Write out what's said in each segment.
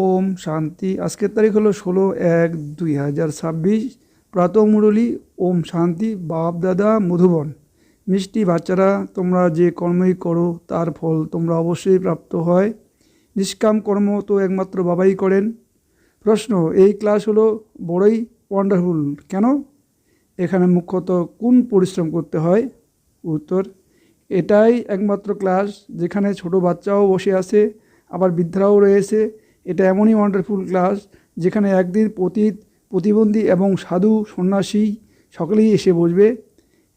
ওম শান্তি। আজকের তারিখ হলো 16/1/2026। প্রাতঃ মুরলী। ওম শান্তি। বাপ দাদা মধুবন। মিষ্টি বাচ্চারা, তোমরা যে কর্মই করো তার ফল তোমরা অবশ্যই প্রাপ্ত হয়। নিষ্কাম কর্ম তো একমাত্র বাবাই করেন। প্রশ্ন: এই ক্লাস হলো বড়ই ওয়ান্ডারফুল কেন? এখানে মুখ্যত কোন পরিশ্রম করতে হয়? উত্তর: এটাই একমাত্র ক্লাস যেখানে ছোট বাচ্চাও বসে আছে, আবার বৃদ্ধারাও রয়েছে। এটা এমনই ওয়ান্ডারফুল ক্লাস যেখানে একদিন পতিত, প্রতিবন্ধী এবং সাধু সন্ন্যাসী সকলেই এসে বসবে।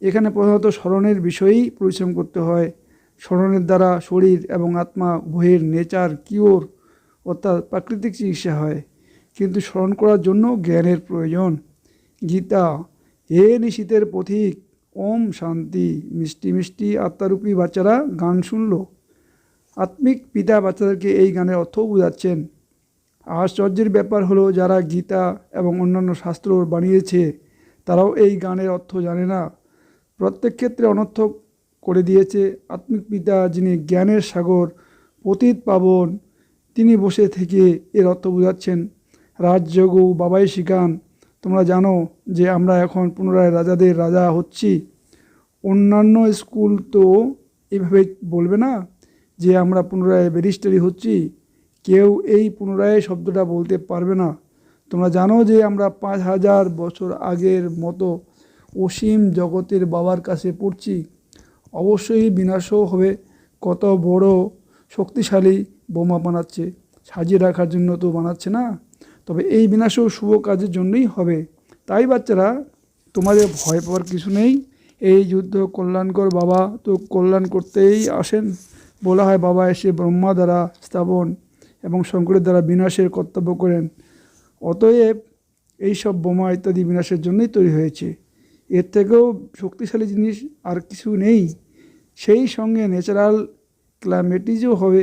এখানে প্রধানত স্মরণের বিষয়েই পরিশ্রম করতে হয়। স্মরণের দ্বারা শরীর এবং আত্মা উভয়ের নেচার কিওর অর্থাৎ প্রাকৃতিক চিকিৎসা হয়, কিন্তু স্মরণ করার জন্য জ্ঞানের প্রয়োজন। গীতা: হে নিশীথের পথিক, ওম শান্তি। মিষ্টি মিষ্টি আত্মারূপী বাচ্চারা গান শুনল। আত্মিক পিতা বাচ্চাদেরকে এই গানের অর্থও বোঝাচ্ছেন। আশ্চর্যের ব্যাপার হলো, যারা গীতা এবং অন্যান্য শাস্ত্র বানিয়েছে তারাও এই গানের অর্থ জানে না। প্রত্যেক ক্ষেত্রে অনর্থক করে দিয়েছে। আত্মিক পিতা, যিনি জ্ঞানের সাগর, পতিত পাবন, তিনি বসে থেকে এর অর্থ বোঝাচ্ছেন। রাজযোগও বাবাই শিখান। তোমরা জানো যে আমরা এখন পুনরায় রাজাদের রাজা হচ্ছি। অন্যান্য স্কুল তো এইভাবে বলবে না যে আমরা পুনরায় ব্যারিস্টারি হচ্ছি। কেউ এই পুনরায় শব্দটা বলতে পারবে না। তোমরা জানো যে আমরা 5000 বছর আগের মতো অসীম জগতের বাবার কাছে পড়ছি। অবশ্যই বিনাশও হবে। কত বড় শক্তিশালী বোমা বানাচ্ছে, সাজিয়ে রাখার জন্য তো বানাচ্ছে না। তবে এই বিনাশও শুভ কাজের জন্যই হবে। তাই বাচ্চারা, তোমাদের ভয় পাওয়ার কিছু নেই। এই যুদ্ধ কল্যাণকর, বাবা তো কল্যাণ করতেই আসেন। বলা হয় বাবা এসে ব্রহ্মা দ্বারা স্থাপন এবং শঙ্করের দ্বারা বিনাশের কর্তব্য করেন। অতএব এইসব বোমা ইত্যাদি বিনাশের জন্যই তৈরি হয়েছে। এর থেকেও শক্তিশালী জিনিস আর কিছু নেই। সেই সঙ্গে ন্যাচারাল ক্লাইমেটিসও হবে,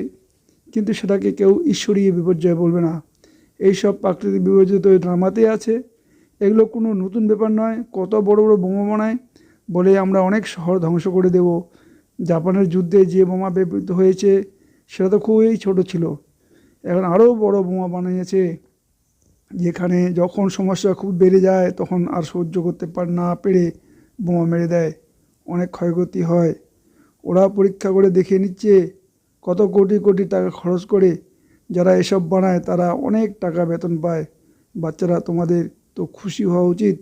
কিন্তু সেটাকে কেউ ঈশ্বরীয় বিপর্যয় বলবে না। এইসব প্রাকৃতিক বিপর্যয় তো ড্রামাতেই আছে। এগুলো কোনো নতুন ব্যাপার নয়। কত বড় বড় বোমা বানায় বলে আমরা অনেক শহর ধ্বংস করে দেব। জাপানের যুদ্ধে যে বোমা ব্যবহৃত হয়েছে সেটা তো খুবই ছোট ছিল। এখন আরও বড় বোমা বানিয়েছে, যেখানে যখন সমস্যা খুব বেড়ে যায় তখন আর সহ্য করতে না পেরে বোমা মেরে দেয়। অনেক ক্ষয়ক্ষতি হয়। ওরা পরীক্ষা করে দেখে নিচ্ছে কত কোটি কোটি টাকা খরচ করে। যারা এসব বানায় তারা অনেক টাকা বেতন পায়। বাচ্চারা, তোমাদের তো খুশি হওয়া উচিত।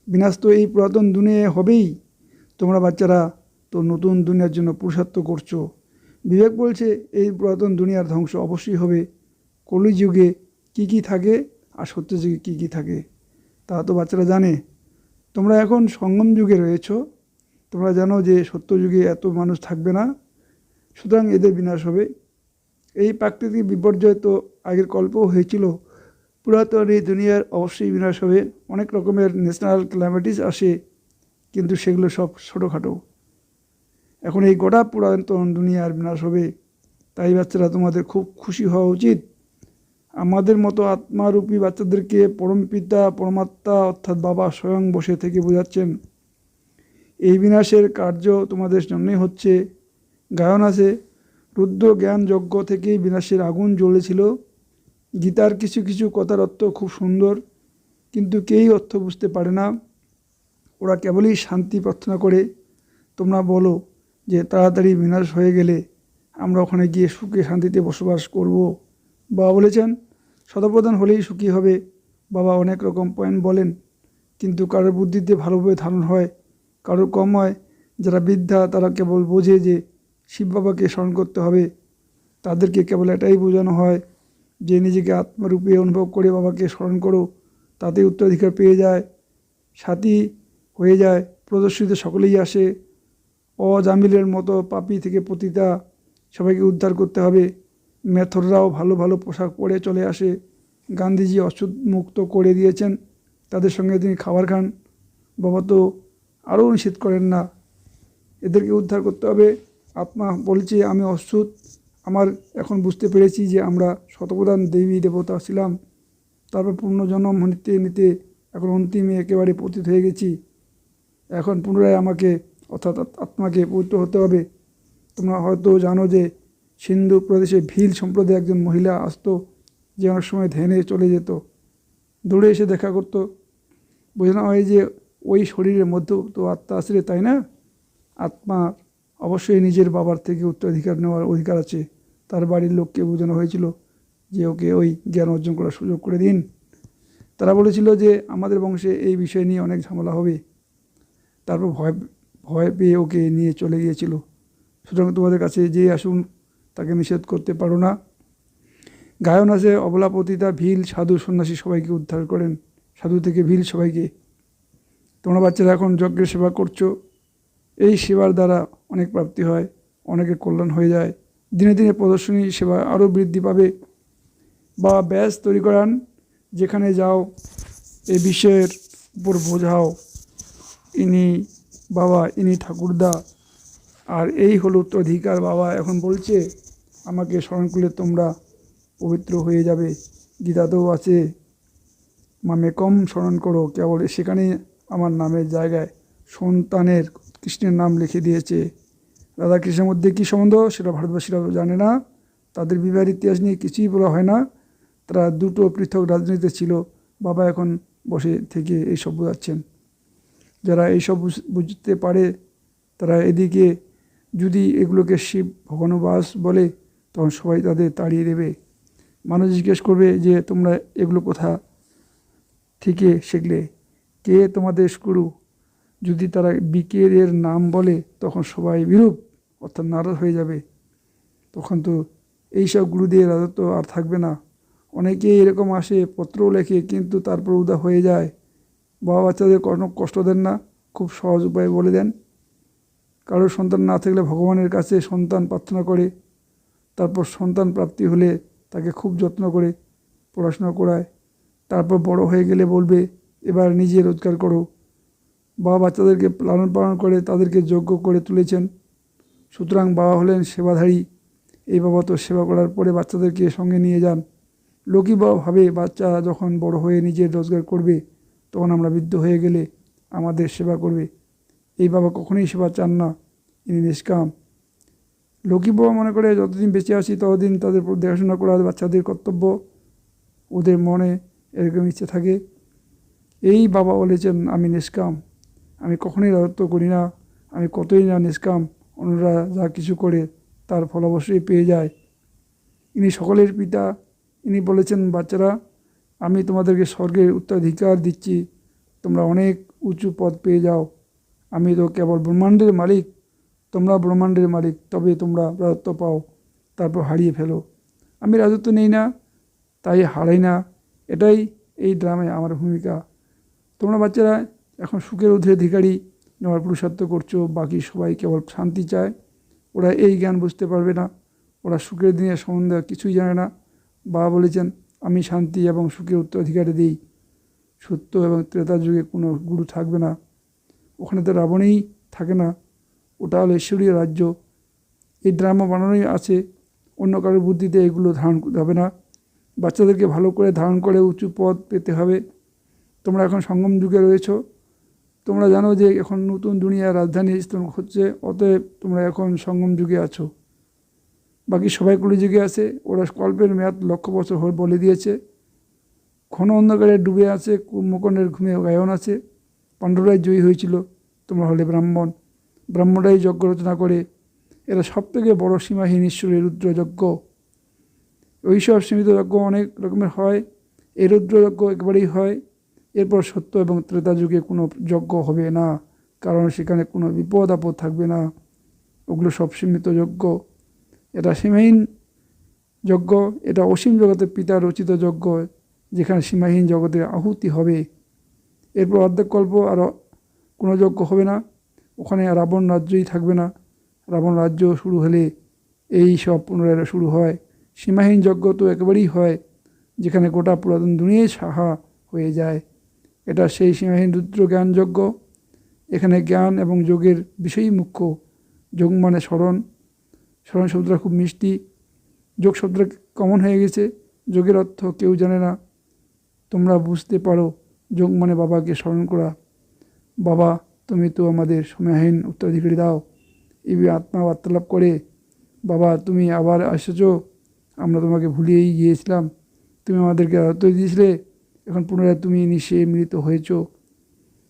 বিনাশ তো এই পুরাতন দুনিয়ায় হবেই। তোমরা বাচ্চারা তো নতুন দুনিয়ার জন্য পুরুষার্থ করছো। বিবেক বলছে এই পুরাতন দুনিয়ার ধ্বংস অবশ্যই হবে। কলিযুগে কী কী থাকে আর সত্যযুগে কী কী থাকে তা তো বাচ্চারা জানে। তোমরা এখন সঙ্গম যুগে রয়েছো। তোমরা জানো যে সত্যযুগে এত মানুষ থাকবে না, সুতরাং এদের বিনাশ হবে। এই প্রাকৃতিক বিপর্যয় তো আগের কল্পও হয়েছিল। পুরাতন এই দুনিয়ার অবশ্যই বিনাশ হবে। অনেক রকমের ন্যাশনাল ক্যালামিটিস আসে, কিন্তু সেগুলো সব ছোটোখাটো। এখন এই গোটা পুরাতন দুনিয়ার বিনাশ হবে। তাই বাচ্চারা, তোমাদের খুব খুশি হওয়া উচিত। আমাদের মতো আত্মারূপী বাচ্চাদেরকে পরমপিতা পরমাত্মা অর্থাৎ বাবা স্বয়ং বসে থেকে বোঝাচ্ছেন। এই বিনাশের কার্য তোমাদের জন্যই হচ্ছে। গায়ন আছে, রুদ্র জ্ঞান যজ্ঞ থেকেই বিনাশের আগুন জ্বলেছিল। গীতার কিছু কিছু কথার অর্থ খুব সুন্দর, কিন্তু কেউই অর্থ বুঝতে পারে না। ওরা কেবলই শান্তি প্রার্থনা করে। তোমরা বলো যে তাড়াতাড়ি বিনাশ হয়ে গেলে আমরা ওখানে গিয়ে সুখে শান্তিতে বসবাস করব। বাবা বলেছেন সতপ্রধান হলেই সুখী হবে। বাবা অনেক রকম পয়েন্ট বলেন, কিন্তু কারোর বুদ্ধিতে ভালোভাবে ধারণ হয়, কারোর কম হয়। যারা বৃদ্ধা তারা কেবল বোঝে যে শিব বাবাকে স্মরণ করতে হবে। তাদেরকে কেবল এটাই বোঝানো হয় যে নিজেকে আত্মারূপে অনুভব করে বাবাকে স্মরণ করো, তাতে উত্তরাধিকার পেয়ে যায়, সাথী হয়ে যায়। প্রদর্শিত সকলেই আসে। অজামিলের মতো পাপী থেকে পতিতা সবাইকে উদ্ধার করতে হবে। মেথররাও ভালো ভালো পোশাক পরে চলে আসে। গান্ধীজি অসুধ মুক্ত করে দিয়েছেন, তাদের সঙ্গে তিনি খাবার খান। বাবা তো আরও নিষেধ করেন না। এদেরকে উদ্ধার করতে হবে। আত্মা বলছে আমি অসুধ, আমার এখন বুঝতে পেরেছি যে আমরা শতপ্রধান দেবী দেবতা ছিলাম, তারপর পুনর্জন্ম নিতে নিতে এখন অন্তিমে একেবারে পতিত হয়ে গেছি। এখন পুনরায় আমাকে অর্থাৎ আত্মাকে পবিত্র হতে হবে। তোমরা হয়তো জানো যে সিন্ধু প্রদেশে ভিল সম্প্রদায়ে একজন মহিলা আসতো, যে অনেক সময় ধ্যানে চলে যেত, দৌড়ে এসে দেখা করতো। বোঝানো হয় যে ওই শরীরের মধ্যেও তো আত্মা আছে, তাই না? আত্মার অবশ্যই নিজের বাবার থেকে উত্তরাধিকার নেওয়ার অধিকার আছে। তার বাড়ির লোককে বোঝানো হয়েছিল যে ওকে ওই জ্ঞান অর্জন করার সুযোগ করে দিন। তারা বলেছিল যে আমাদের বংশে এই বিষয় নিয়ে অনেক ঝামেলা হবে। তারপর ভয় ভয় পেয়ে ওকে নিয়ে চলে গিয়েছিল। সুতরাং তোমাদের কাছে যে আসুন তাকে নিষেধ করতে পারো না। গায়ন আছে, অবলা পতিতা ভিল সাধু সন্ন্যাসী সবাইকে উদ্ধার করেন, সাধু থেকে ভিল সবাইকে। তোমরা বাচ্চারা এখন যজ্ঞের সেবা করছো, এই সেবার দ্বারা অনেক প্রাপ্তি হয়, অনেকের কল্যাণ হয়ে যায়। দিনে দিনে প্রদর্শনী সেবা আরও বৃদ্ধি পাবে। বা ব্যাস তৈরি করান, যেখানে যাও এই বিষয়ের উপর বোঝাও, ইনি বাবা, ইনি ঠাকুরদা, আর এই হলো উত্তরাধিকার। বাবা এখন বলছে আমাকে স্মরণ করলে তোমরা পবিত্র হয়ে যাবে। গীতাতেও আছে, মামে কম স্মরণ করো, কেবল সেখানে আমার নামের জায়গায় সন্তানের কৃষ্ণের নাম লিখে দিয়েছে। রাধা কৃষ্ণের মধ্যে কী সম্বন্ধ সেটা ভারতবাসীরা জানে না, তাদের বিবাহের ইতিহাস নিয়ে কিছুই বলা হয় না। তারা দুটো পৃথক রাজনীতিতে ছিল। বাবা এখন বসে থেকে এইসব বোঝাচ্ছেন। যারা এইসব বুঝতে পারে তারা এদিকে যদি এগুলোকে শিব ভগবানুবাস বলে, তখন সবাই তাদের তাড়িয়ে দেবে। মানুষ জিজ্ঞেস করবে যে তোমরা এগুলো কোথা থেকে শিখলে, কে তোমাদের গুরু? যদি তারা বিকের নাম বলে তখন সবাই বিরূপ অর্থাৎ নারাজ হয়ে যাবে। তখন তো এইসব গুরুদের রাজত্ব আর থাকবে না। অনেকেই এরকম আসে, পত্রও লেখে, কিন্তু তারপর উদা হয়ে যায়। বাবা বাচ্চাদের কোনো কষ্ট দেন না, খুব সহজ উপায় বলে দেন। কারোর সন্তান না থাকলে ভগবানের কাছে সন্তান প্রার্থনা করে, তারপর সন্তান প্রাপ্তি হলে তাকে খুব যত্ন করে পড়াশোনা করায়। তারপর বড় হয়ে গেলে বলবে এবার নিজে রোজগার করো। বাবা বাচ্চাদেরকে লালন পালন করে তাদেরকে যোগ্য করে তুলেছেন। সুতরাং বাবা হলেন সেবাধারী। এই বাবা তো সেবা করার পরে বাচ্চাদেরকে সঙ্গে নিয়ে যান। লোকই বাবা ভাবে বাচ্চা যখন বড় হয়ে নিজের রোজগার করবে, তখন আমরা বৃদ্ধ হয়ে গেলে আমাদের সেবা করবে। এই বাবা কখনোই সেবা চান না, ইনি নিষ্কাম। লোকই বাবা মনে করে যতদিন বেঁচে আছি ততদিন তাদের দেখাশোনা করা বাচ্চাদের কর্তব্য, ওদের মনে এরকম ইচ্ছে থাকে। এই বাবা বলেছেন আমি নিষ্কাম, আমি কখনোই রাজত্ব করি না, আমি কতই না নিষ্কাম। অন্যরা যা কিছু করে তার ফল অবশ্যই পেয়ে যায়। ইনি সকলের পিতা। ইনি বলেছেন বাচ্চারা, আমি তোমাদেরকে স্বর্গের উত্তরাধিকার দিচ্ছি, তোমরা অনেক উঁচু পদ পেয়ে যাও। আমি তো কেবল ব্রহ্মাণ্ডের মালিক, তোমরা ব্রহ্মাণ্ডের মালিক, তবে তোমরা রাজত্ব পাও, তারপর হারিয়ে ফেলো। আমি রাজত্ব নেই না, তাই হারাই না। এটাই এই ড্রামে আমার ভূমিকা। তোমরা বাচ্চারা এখন সুখের অধিকারী নেওয়ার পুরুষার্থ করছো, বাকি সবাই কেবল শান্তি চায়। ওরা এই জ্ঞান বুঝতে পারবে না, ওরা সুখের দিনের সম্বন্ধে কিছুই জানে না। বাবা বলেছেন আমি শান্তি এবং সুখের উত্তরাধিকারী দিই। সত্য এবং ত্রেতা যুগে কোনো গুরু থাকবে না, ওখানে তো রাবণেই থাকে না, ওটা হলো ঈশ্বরীয় রাজ্য। এই ড্রামা বানানোই আছে, অন্য কারোর বুদ্ধিতে এগুলো ধারণ হবে না। বাচ্চাদেরকে ভালো করে ধারণ করে উঁচু পদ পেতে হবে। তোমরা এখন সঙ্গম যুগে রয়েছো, তোমরা জানো যে এখন নতুন দুনিয়ার রাজধানী হচ্ছে, অতএব তোমরা এখন সঙ্গম যুগে আছো। বাকি সবাই কলি যুগে আছে। ওরা কল্পের মেয়াদ লক্ষ বছর বলে দিয়েছে। ঘন অন্ধকারে ডুবে আছে, কুম্ভকর্ণের ঘুমে গায়ন আছে। পাণ্ডবরাই জয়ী হয়েছিল, তোমরা হলে ব্রাহ্মণ। ব্রাহ্মণরাই যজ্ঞ রচনা করে। এরা সব থেকে বড় সীমাহীন ঈশ্বরের রুদ্রযজ্ঞ। ওইসব সীমিত যজ্ঞ অনেক রকমের হয়, এই রুদ্রযজ্ঞ একবারেই হয়। এরপর সত্য এবং ত্রেতা যুগে কোনো যজ্ঞ হবে না, কারণ সেখানে কোনো বিপদ আপদ থাকবে না। ওগুলো সব সীমিত যজ্ঞ। এটা সীমাহীন যজ্ঞ, এটা অসীম জগতের পিতা রচিত যজ্ঞ, যেখানে সীমাহীন জগতের আহুতি হবে। এরপর অর্ধেক কল্প আর কোনো যজ্ঞ হবে না, ওখানে রাবণ রাজ্যই থাকবে না। রাবণ রাজ্য শুরু হলে এই সব পুনরায় শুরু হয়। সীমাহীন যজ্ঞ তো একেবারেই হয়, যেখানে গোটা পুরাতন দুনিয়ায় সাহা হয়ে যায়। এটা সেই সীমাহীন রুদ্র জ্ঞান যজ্ঞ। এখানে জ্ঞান এবং যোগের বিষয়ই মুখ্য। যোগ মানে স্মরণ, স্মরণ শব্দটা খুব মিষ্টি। যোগ শব্দটা কমন হয়ে গেছে, যোগের অর্থ কেউ জানে না, তোমরা বুঝতে পারো। যোগ মানে বাবাকে স্মরণ করা। বাবা তুমি তো আমাদের সময়হীন উত্তরাধিকারী দাও। এই আত্মা বার্তালাপ করে, বাবা তুমি আবার এসেছো, আমরা তোমাকে ভুলিয়েই গিয়েছিলাম, তুমি আমাদেরকে আরত দিয়েছিলে, এখন পুনরায় তুমি নিশে মিলিত হয়েছ।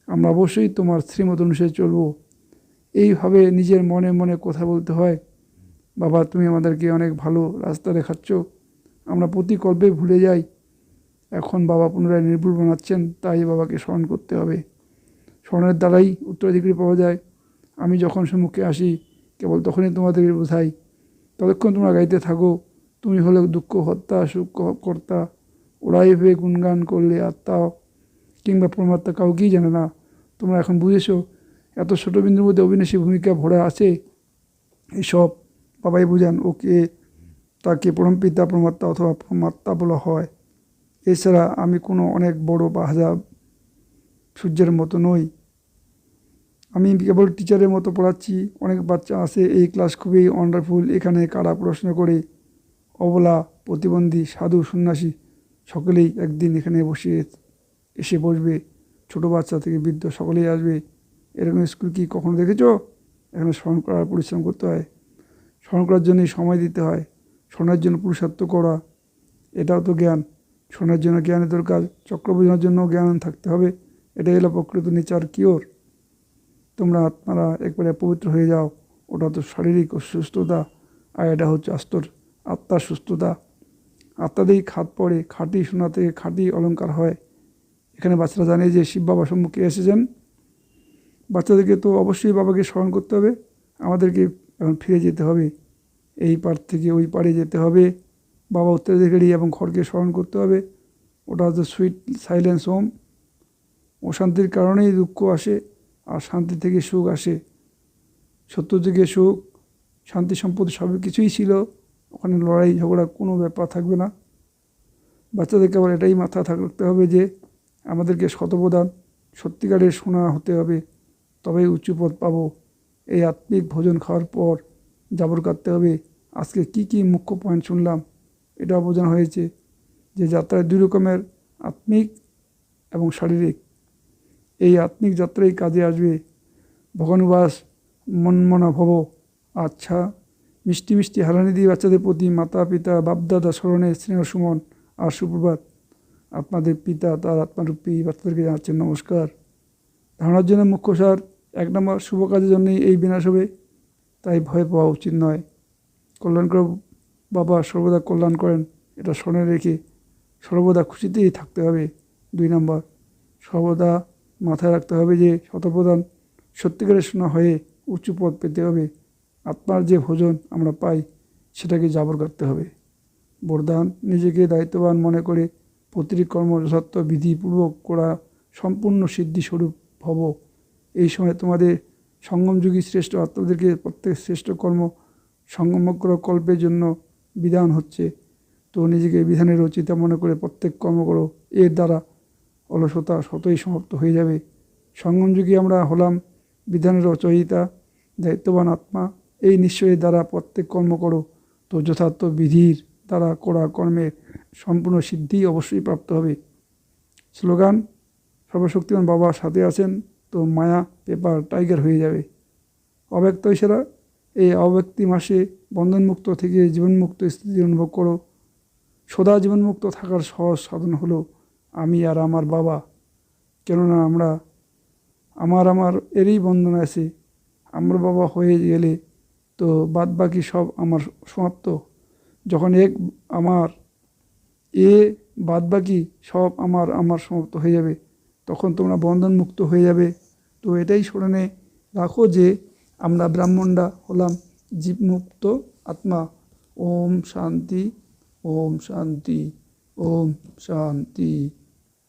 আমরা অবশ্যই তোমার শ্রীমত অনুসারে চলব। এইভাবে নিজের মনে মনে কথা বলতে হয়। বাবা, তুমি আমাদেরকে অনেক ভালো রাস্তা দেখাচ্ছ, আমরা প্রতি কল্পে ভুলে যাই। এখন বাবা পুনরায় নির্ভুল বানাচ্ছেন, তাই বাবাকে স্মরণ করতে হবে। স্মরণের দ্বারাই উত্তরাধিকারী পাওয়া যায়। আমি যখন সম্মুখে আসি কেবল তখনই তোমাদেরকে বোঝাই। ততক্ষণ তোমরা গাইতে থাকো, তুমি হলে দুঃখ হত্যা সুখ কর্তা। ওরাই ভেবে গুণগান করলে আত্মা কিংবা পরমাত্মা কাউকেই জানে না। তোমরা এখন বুঝেছো এত ছোট বিন্দুর মধ্যে অবিনাশী ভূমিকা ভরা আছে। এসব বাবাই বুঝান ওকে, তাকে পরমপিতা পরমাত্মা অথবা পরমাত্মা বলা হয়। এছাড়া আমি কোনো অনেক বড় বা হাজার সূর্যের মতো নই। আমি কেবল টিচারের মতো পড়াচ্ছি। অনেক বাচ্চা আছে, এই ক্লাস খুবই ওয়ান্ডারফুল। এখানে কারা পড়াশোনা করে, অবলা, প্রতিবন্ধী, সাধু, সন্ন্যাসী সকলেই একদিন এখানে এসে বসবে। ছোট বাচ্চা থেকে বৃদ্ধ সকলেই আসবে। এরকম স্কুল কি কখনো দেখেছো? এখানে স্মরণ করার পরিশ্রম করতে হয়। স্মরণ করার জন্যই সময় দিতে হয়। স্মরণের জন্য পুরুষার্থ করা, এটাও তো জ্ঞান। স্মরণের জন্য জ্ঞানের দরকার, চক্র বোঝানোর জন্য জ্ঞান থাকতে হবে। এটাই হলো প্রকৃত নেচার কিওর। তোমরা আত্মারা একবারে পবিত্র হয়ে যাও। ওটা তো শারীরিক অসুস্থতা, আর এটা হচ্ছে আত্মার সুস্থতা। আত্মাদেরই খাত পড়ে, খাঁটি সোনা থেকে খাঁটি অলঙ্কার হয়। এখানে বাচ্চারা জানে যে শিব বাবা সম্মুখে এসেছেন। বাচ্চাদেরকে তো অবশ্যই বাবাকে স্মরণ করতে হবে। আমাদেরকে এখন ফিরে যেতে হবে, এই পার থেকে ওই পারে যেতে হবে। বাবা উত্তরাধিকারী এবং ঘরকে স্মরণ করতে হবে। ওটা হচ্ছে সুইট সাইলেন্স হোম। অশান্তির কারণেই দুঃখ আসে, আর শান্তি থেকে সুখ আসে। সত্যযুগে সুখ, শান্তি, সম্পত্তি সব কিছুই ছিল। ওখানে লড়াই ঝগড়া কোনো ব্যাপার থাকবে না। বাচ্চাদেরকে আবার এটাই মাথা রাখতে হবে যে আমাদেরকে শতপ্রধান সত্যিকারের সোনা হতে হবে, তবেই উঁচু পদ পাবো। এই আত্মিক ভোজন খাওয়ার পর জাবর কাটতে হবে। আজকে কি মুখ্য পয়েন্ট শুনলাম, এটাও বোঝানো হয়েছে যে যাত্রায় দুই রকমের, আত্মিক এবং শারীরিক। এই আত্মিক যাত্রাই কাজে আসবে। ভগবানুবাস মনমনা ভব। আচ্ছা, মিষ্টি মিষ্টি হারানিধি বাচ্চাদের প্রতি মাতা পিতা বাপদাদা স্মরণে স্নেহ সুমন আর সুপ্রভাত। আপনাদের পিতা তার আত্মারূপী বাচ্চাদেরকে জানাচ্ছেন নমস্কার। ধারণার জন্য মুখ্য সার, 1 নম্বর, শুভ কাজের জন্যই এই বিনাশ হবে, তাই ভয় পাওয়া উচিত নয়। কল্যাণকর বাবা সর্বদা কল্যাণ করেন, এটা স্মরণে রেখে সর্বদা খুশিতেই থাকতে হবে। 2 নম্বর, সর্বদা মাথায় রাখতে হবে যে শতপ্রধান সত্যিকারের সোনা হয়ে উঁচু পদ পেতে হবে। আত্মার যে ভোজন আমরা পাই সেটাকে জাবর করতে হবে। বরদান, নিজেকে দায়িত্ববান মনে করে প্রতিটি কর্ম যথার্থ বিধিপূর্বক করা সম্পূর্ণ সিদ্ধিস্বরূপ ভব। এই সময় তোমাদের সঙ্গমযুগী শ্রেষ্ঠ আত্মাদেরকে প্রত্যেক শ্রেষ্ঠ কর্ম সমগ্র কল্পের জন্য বিধান হচ্ছে। তো নিজেকে বিধানের রচিতা মনে করে প্রত্যেক কর্ম করো। এর দ্বারা অলসতা স্বতই সমাপ্ত হয়ে যাবে। সঙ্গমযুগী আমরা হলাম বিধানের রচয়িতা, দায়িত্ববান আত্মা। এই নিশ্চয়ের দ্বারা প্রত্যেক কর্ম করো, তো যথার্থ বিধির দ্বারা করা কর্মের সম্পূর্ণ সিদ্ধি অবশ্যই প্রাপ্ত হবে। স্লোগান, সর্বশক্তিমান বাবা সাথে আছেন, তো মায়া পেপার টাইগার হয়ে যাবে। অব্যক্ত ইশারা, এই অব্যক্তি মাসে বন্ধনমুক্ত থেকে জীবনমুক্ত স্থিতি অনুভব করো। সদা জীবনমুক্ত থাকার সহজ সাধন হলো আমি আর আমার বাবা। কেননা আমার এরই বন্ধন আছে। আমার বাবা হয়ে গেলে তো বাদ বাকি সব আমার সমাপ্ত। যখন আমার বাদ বাকি সব আমার সমাপ্ত হয়ে যাবে, তখন তোমরা বন্ধনমুক্ত হয়ে যাবে। তো এটাই স্মরণে রাখো যে আমরা ব্রাহ্মণরা হলাম জীবমুক্ত আত্মা। ওম শান্তি, ওম শান্তি, ওম শান্তি।